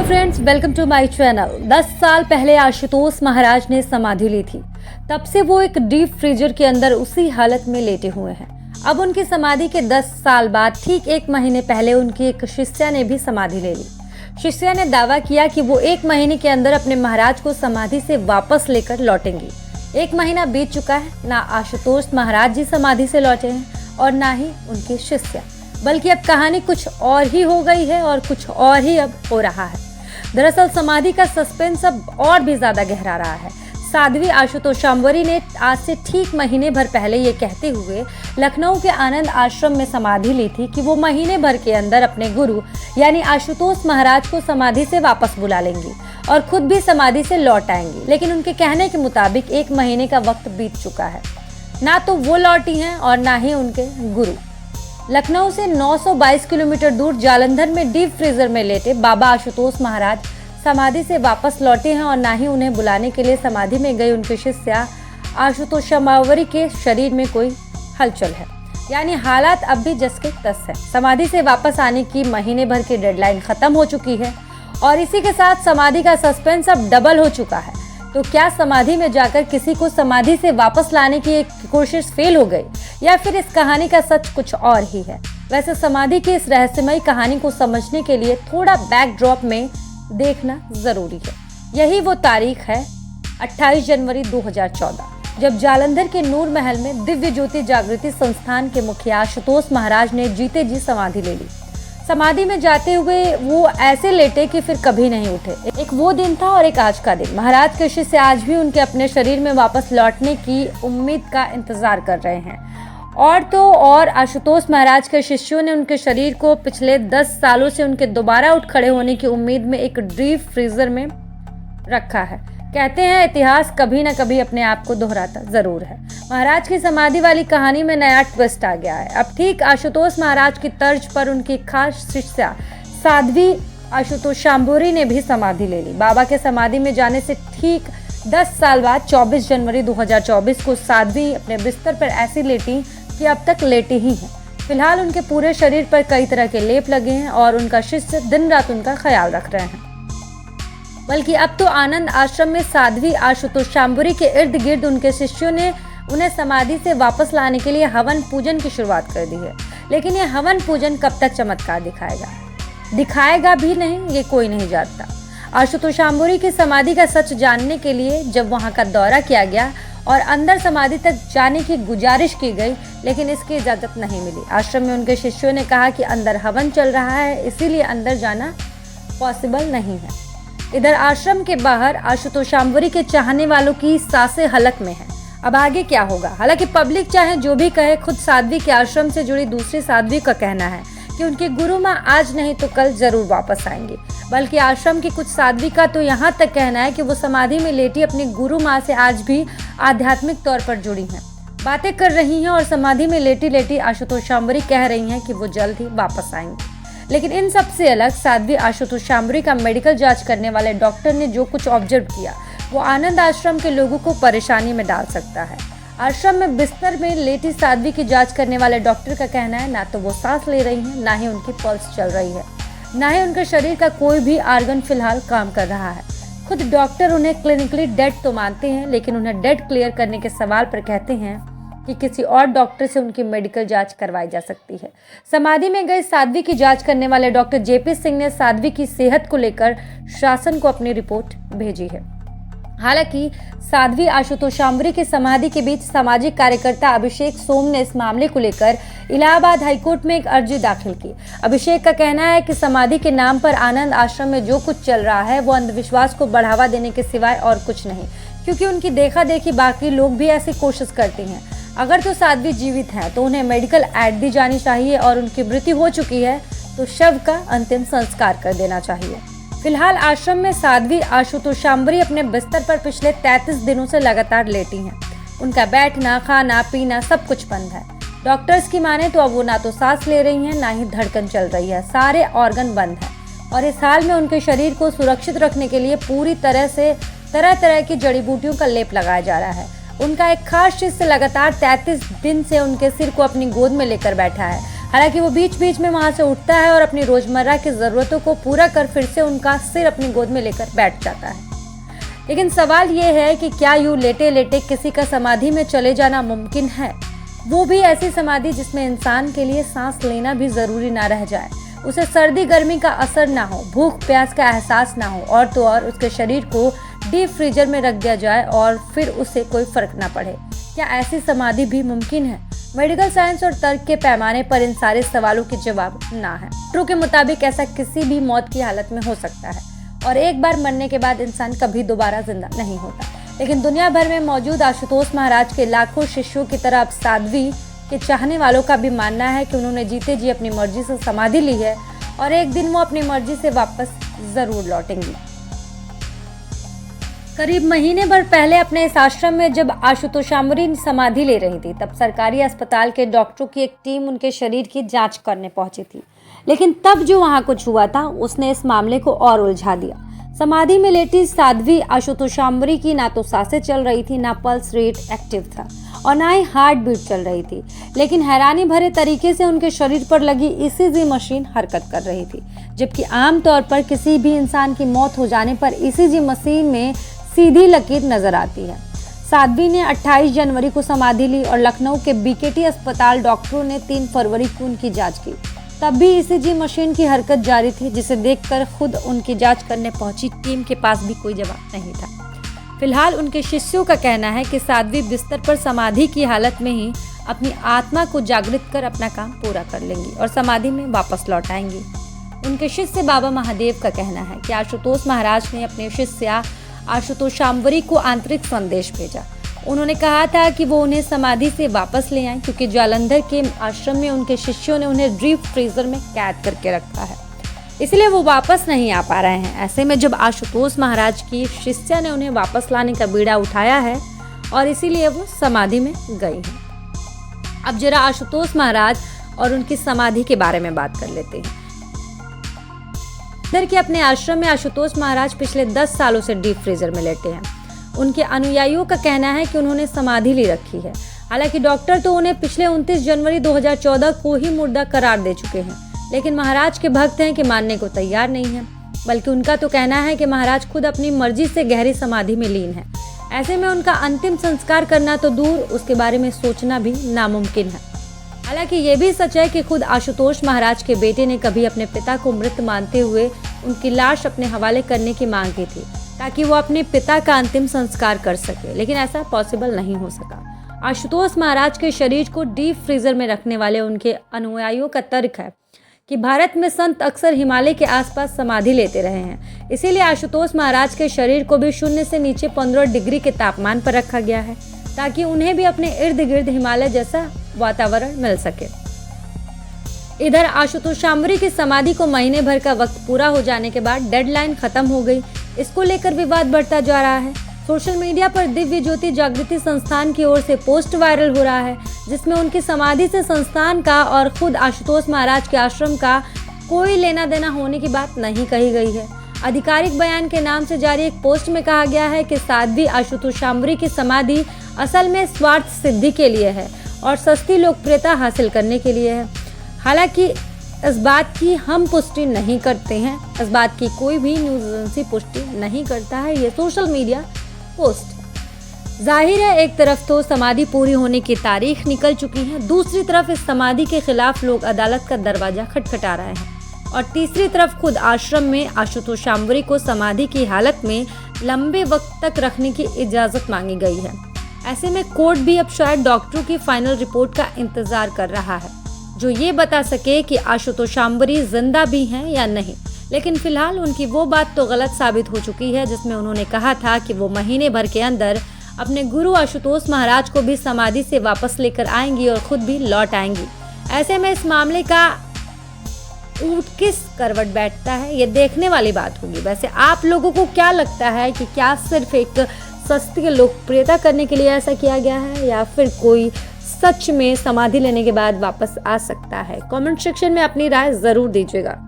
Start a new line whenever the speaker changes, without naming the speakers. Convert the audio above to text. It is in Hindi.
Friends, welcome to my channel. 10 साल पहले आशुतोष महाराज ने समाधि ली थी। तब से वो एक डीप फ्रीजर के अंदर उसी हालत में लेटे हुए हैं। अब उनकी समाधि के 10 साल बाद ठीक 1 महीने पहले उनकी एक शिष्या ने भी समाधि ले ली। शिष्या ने दावा किया कि वो 1 महीने के अंदर अपने महाराज को समाधि से वापस लेकर लौटेंगी। 1 महीना बीत चुका है, ना आशुतोष महाराज जी समाधि से लौटे हैं और ना ही उनकी शिष्या, बल्कि अब कहानी कुछ और ही हो गई है और कुछ और ही अब हो रहा है। दरअसल समाधि का सस्पेंस अब और भी ज्यादा गहरा रहा है। साध्वी आशुतोषांबरी ने आज से ठीक महीने भर पहले ये कहते हुए लखनऊ के आनंद आश्रम में समाधि ली थी कि वो महीने भर के अंदर अपने गुरु यानी आशुतोष महाराज को समाधि से वापस बुला लेंगी और खुद भी समाधि से लौट आएंगी। लेकिन उनके कहने के मुताबिक 1 महीने का वक्त बीत चुका है। ना तो वो लौटी हैं और ना ही उनके गुरु। लखनऊ से 922 किलोमीटर दूर जालंधर में डीप फ्रीजर में लेटे बाबा आशुतोष महाराज समाधि से वापस लौटे हैं और ना ही उन्हें बुलाने के लिए समाधि में गई उनकी शिष्या आशुतोषांबरी के शरीर में कोई हलचल है। यानी हालात अब भी जस के तस है। समाधि से वापस आने की महीने भर की डेडलाइन खत्म हो चुकी है और इसी के साथ समाधि का सस्पेंस अब डबल हो चुका है। तो क्या समाधि में जाकर किसी को समाधि से वापस लाने की एक कोशिश फेल हो गई या फिर इस कहानी का सच कुछ और ही है? वैसे समाधि की इस रहस्यमयी कहानी को समझने के लिए थोड़ा बैकड्रॉप में देखना जरूरी है। यही वो तारीख है 28 जनवरी 2014, जब जालंधर के नूर महल में दिव्य ज्योति जागृति संस्थान के मुखिया आशुतोष महाराज ने जीते जी समाधि ले ली। समाधि में जाते हुए वो ऐसे लेटे कि फिर कभी नहीं उठे। एक वो दिन था और एक आज का दिन। महाराज के शिष्य आज भी उनके अपने शरीर में वापस लौटने की उम्मीद का इंतजार कर रहे हैं। और तो और आशुतोष महाराज के शिष्यों ने उनके शरीर को पिछले 10 सालों से उनके दोबारा उठ खड़े होने की उम्मीद में एक डीप फ्रीजर में रखा है। कहते हैं इतिहास कभी न कभी अपने आप को दोहराता जरूर है। महाराज की समाधि वाली कहानी में नया ट्विस्ट आ गया है। अब ठीक आशुतोष महाराज की तर्ज पर उनकी खास शिष्या साध्वी आशुतोषांबरी ने भी समाधि ले ली। बाबा के समाधि में जाने से ठीक 10 साल बाद 24 जनवरी 2024 को साध्वी अपने बिस्तर पर ऐसी लेटी कि अब तक लेटी ही है। फिलहाल उनके पूरे शरीर पर कई तरह के लेप लगे हैं और उनका शिष्य दिन रात उनका ख्याल रख रहे हैं। बल्कि अब तो आनंद आश्रम में साध्वी आशुतोषांबरी के इर्द गिर्द उनके शिष्यों ने उन्हें समाधि से वापस लाने के लिए हवन पूजन की शुरुआत कर दी है। लेकिन ये हवन पूजन कब तक चमत्कार दिखाएगा भी नहीं, ये कोई नहीं जानता। आशुतोषांबरी की समाधि का सच जानने के लिए जब वहां का दौरा किया गया और अंदर समाधि तक जाने की गुजारिश की गई, लेकिन इसकी इजाजत नहीं मिली। आश्रम में उनके शिष्यों ने कहा कि अंदर हवन चल रहा है, इसीलिए अंदर जाना पॉसिबल नहीं है। इधर आश्रम के बाहर आशुतोषांबरी के चाहने वालों की सांसें हलक में है। अब आगे क्या होगा? हालांकि पब्लिक चाहे जो भी कहे, खुद साध्वी के आश्रम से जुड़ी दूसरी साध्वी का कहना है कि उनकी गुरु माँ आज नहीं तो कल जरूर वापस आएंगी। बल्कि आश्रम की कुछ साध्वी का तो यहाँ तक कहना है कि वो समाधि में लेटी अपनी गुरु माँ से आज भी आध्यात्मिक तौर पर जुड़ी हैं, बातें कर रही हैं और समाधि में लेटी लेटी आशुतोषांबरी कह रही हैं कि वो जल्द ही वापस आएंगी। लेकिन इन सब से अलग साध्वी आशुतोषांबरी का मेडिकल जांच करने वाले डॉक्टर ने जो कुछ ऑब्जर्व किया वो आनंद आश्रम के लोगों को परेशानी में डाल सकता है। आश्रम में बिस्तर में लेटी साध्वी की जांच करने वाले डॉक्टर का कहना है ना तो वो सांस ले रही हैं, ना ही उनकी पल्स चल रही है, ना ही उनके शरीर का कोई भी आर्गन फिलहाल काम कर रहा है। खुद डॉक्टर उन्हें क्लिनिकली डेड तो मानते हैं, लेकिन उन्हें डेड क्लियर करने के सवाल पर कहते हैं कि किसी और डॉक्टर से उनकी मेडिकल जांच करवाई जा सकती है। समाधि में गए साध्वी की जांच करने वाले डॉक्टर जेपी सिंह ने साध्वी की सेहत को लेकर शासन को अपनी रिपोर्ट भेजी है। हालांकि साध्वी आशुतोषांबरी की समाधि के बीच सामाजिक कार्यकर्ता अभिषेक सोम ने इस मामले को लेकर इलाहाबाद हाईकोर्ट में एक अर्जी दाखिल की। अभिषेक का कहना है कि समाधि के नाम पर आनंद आश्रम में जो कुछ चल रहा है वो अंधविश्वास को बढ़ावा देने के सिवाय और कुछ नहीं, क्योंकि उनकी देखा देखी बाकी लोग भी ऐसी कोशिश करते हैं। अगर तो साध्वी जीवित हैं तो उन्हें मेडिकल एड दी जानी चाहिए और उनकी मृत्यु हो चुकी है तो शव का अंतिम संस्कार कर देना चाहिए। फिलहाल आश्रम में साध्वी आशुतोषांबरी अपने बिस्तर पर पिछले 33 दिनों से लगातार लेटी हैं। उनका बैठना, खाना, पीना सब कुछ बंद है। डॉक्टर्स की माने तो अब वो ना तो सांस ले रही हैं, ना ही धड़कन चल रही है, सारे ऑर्गन बंद है। और इस हाल में उनके शरीर को सुरक्षित रखने के लिए पूरी तरह से तरह तरह की जड़ी बूटियों का लेप लगाया जा रहा है। उनका एक खास शिष्य लगातार 33 दिन से उनके सिर को अपनी गोद में लेकर बैठा है। हालांकि वो बीच बीच में वहां से उठता है और अपनी रोजमर्रा की जरूरतों को पूरा कर फिर से उनका सिर अपनी गोद में लेकर बैठ जाता है। लेकिन सवाल ये है कि क्या यूं लेटे लेटे किसी का समाधि में चले जाना मुमकिन है, वो भी ऐसी समाधि जिसमें इंसान के लिए सांस लेना भी जरूरी ना रह जाए, उसे सर्दी गर्मी का असर ना हो, भूख प्यास का एहसास ना हो, और तो और उसके शरीर को डीप फ्रीजर में रख दिया जाए और फिर उसे कोई फर्क ना पड़े। क्या ऐसी समाधि भी मुमकिन है? मेडिकल साइंस और तर्क के पैमाने पर इन सारे सवालों के जवाब ना है। डॉक्टरों के मुताबिक ऐसा किसी भी मौत की हालत में हो सकता है और एक बार मरने के बाद इंसान कभी दोबारा जिंदा नहीं होता। लेकिन दुनिया भर में मौजूद आशुतोष महाराज के लाखों शिष्यों की तरह अब साध्वी के चाहने वालों का भी मानना है कि उन्होंने जीते जी अपनी मर्जी से समाधि ली है और एक दिन वो अपनी मर्जी से वापस जरूर लौटेंगी। करीब महीने भर पहले अपने इस आश्रम में जब आशुतोषांबरी समाधि ले रही थी, तब सरकारी अस्पताल के डॉक्टरों की एक टीम उनके शरीर की जांच करने पहुंची थी। लेकिन तब जो वहां कुछ हुआ था उसने इस मामले को और उलझा दिया। समाधि में लेटी साध्वी आशुतोषांबरी की ना तो सांसें चल रही थी, ना पल्स रेट एक्टिव था और ना ही हार्ट बीट चल रही थी, लेकिन हैरानी भरे तरीके से उनके शरीर पर लगी ईसीजी मशीन हरकत कर रही थी। जबकि आमतौर पर किसी भी इंसान की मौत हो जाने पर ईसीजी मशीन में सीधी लकीर नजर आती है। साध्वी ने 28 जनवरी को समाधि ली और लखनऊ के बीकेटी अस्पताल डॉक्टरों ने 3 फरवरी को उनकी जांच की। तब भी ईसीजी मशीन की हरकत जारी थी, जिसे देखकर खुद उनकी जांच करने पहुंची टीम के पास भी कोई जवाब नहीं था। फिलहाल उनके शिष्यों का कहना है कि साध्वी बिस्तर पर समाधि की हालत में ही अपनी आत्मा को जागृत कर अपना काम पूरा कर लेंगी और समाधि में वापस लौट आएंगी। उनके शिष्य बाबा महादेव का कहना है कि आशुतोष महाराज ने अपने शिष्य आशुतोषांबरी को आंतरिक संदेश भेजा। उन्होंने कहा था कि वो उन्हें समाधि से वापस ले आए, क्योंकि जालंधर के आश्रम में उनके शिष्यों ने उन्हें डीप फ्रीजर में कैद करके रखा है, इसलिए वो वापस नहीं आ पा रहे हैं। ऐसे में जब आशुतोष महाराज की शिष्या ने उन्हें वापस लाने का बीड़ा उठाया है और इसीलिए वो समाधि में गई हैं। अब जरा आशुतोष महाराज और उनकी समाधि के बारे में बात कर लेते हैं। इधर के अपने आश्रम में आशुतोष महाराज पिछले 10 सालों से डीप फ्रीजर में लेटे हैं। उनके अनुयायियों का कहना है कि उन्होंने समाधि ली रखी है। हालांकि डॉक्टर तो उन्हें पिछले 29 जनवरी 2014 को ही मुर्दा करार दे चुके हैं, लेकिन महाराज के भक्त हैं कि मानने को तैयार नहीं है। बल्कि उनका तो कहना है कि महाराज खुद अपनी मर्जी से गहरी समाधि में लीन है। ऐसे में उनका अंतिम संस्कार करना तो दूर, उसके बारे में सोचना भी नामुमकिन है। हालांकि ये भी सच है कि खुद आशुतोष महाराज के बेटे ने कभी अपने पिता को मृत मानते हुए उनकी लाश अपने हवाले करने की मांग की थी, ताकि वो अपने पिता का अंतिम संस्कार कर सके, लेकिन ऐसा पॉसिबल नहीं हो सका। आशुतोष महाराज के शरीर को डीप फ्रीजर में रखने वाले उनके अनुयायियों का तर्क है कि भारत में संत अक्सर हिमालय के आसपास समाधि लेते रहे हैं, इसीलिए आशुतोष महाराज के शरीर को भी 0 से नीचे 15 डिग्री के तापमान पर रखा गया है, ताकि उन्हें भी अपने इर्द गिर्द हिमालय जैसा वातावरण मिल सके। इधर आशुतोषांबरी की समाधि को महीने भर का वक्त पूरा हो जाने के बाद डेडलाइन खत्म हो गई। इसको लेकर विवाद बढ़ता जा रहा है। सोशल मीडिया पर दिव्य ज्योति जागृति संस्थान की ओर से पोस्ट वायरल हो रहा है, जिसमें उनकी समाधि से संस्थान का और खुद आशुतोष महाराज के आश्रम का कोई लेना देना होने की बात नहीं कही गई है। आधिकारिक बयान के नाम से जारी एक पोस्ट में कहा गया है कि साध्वी आशुतोषांबरी की समाधि असल में स्वार्थ सिद्धि के लिए है और सस्ती लोकप्रियता हासिल करने के लिए है। हालांकि इस बात की हम पुष्टि नहीं करते हैं, इस बात की कोई भी न्यूज़ एजेंसी पुष्टि नहीं करता है, ये सोशल मीडिया पोस्ट। जाहिर है एक तरफ तो समाधि पूरी होने की तारीख निकल चुकी है, दूसरी तरफ इस समाधि के खिलाफ लोग अदालत का दरवाजा खटखटा रहे हैं और तीसरी तरफ खुद आश्रम में आशुतोषांबरी को समाधि की हालत में लंबे वक्त तक रखने की इजाज़त मांगी गई है। ऐसे में कोर्ट भी अब शायद डॉक्टरों की फाइनल रिपोर्ट का इंतजार कर रहा है, जो ये बता सके कि आशुतोषांबरी जिंदा भी हैं या नहीं। लेकिन फिलहाल उनकी वो बात तो गलत साबित हो चुकी है जिसमें उन्होंने कहा था कि वो महीने भर के अंदर अपने गुरु आशुतोष महाराज को भी समाधि से वापस लेकर आएंगी और खुद भी लौट आएंगी। ऐसे में इस मामले का ऊँट किस करवट बैठता है, ये देखने वाली बात होगी। वैसे आप लोगों को क्या लगता है कि क्या सिर्फ एक सस्ती लोकप्रियता करने के लिए ऐसा किया गया है या फिर कोई सच में समाधि लेने के बाद वापस आ सकता है? कमेंट सेक्शन में अपनी राय जरूर दीजिएगा।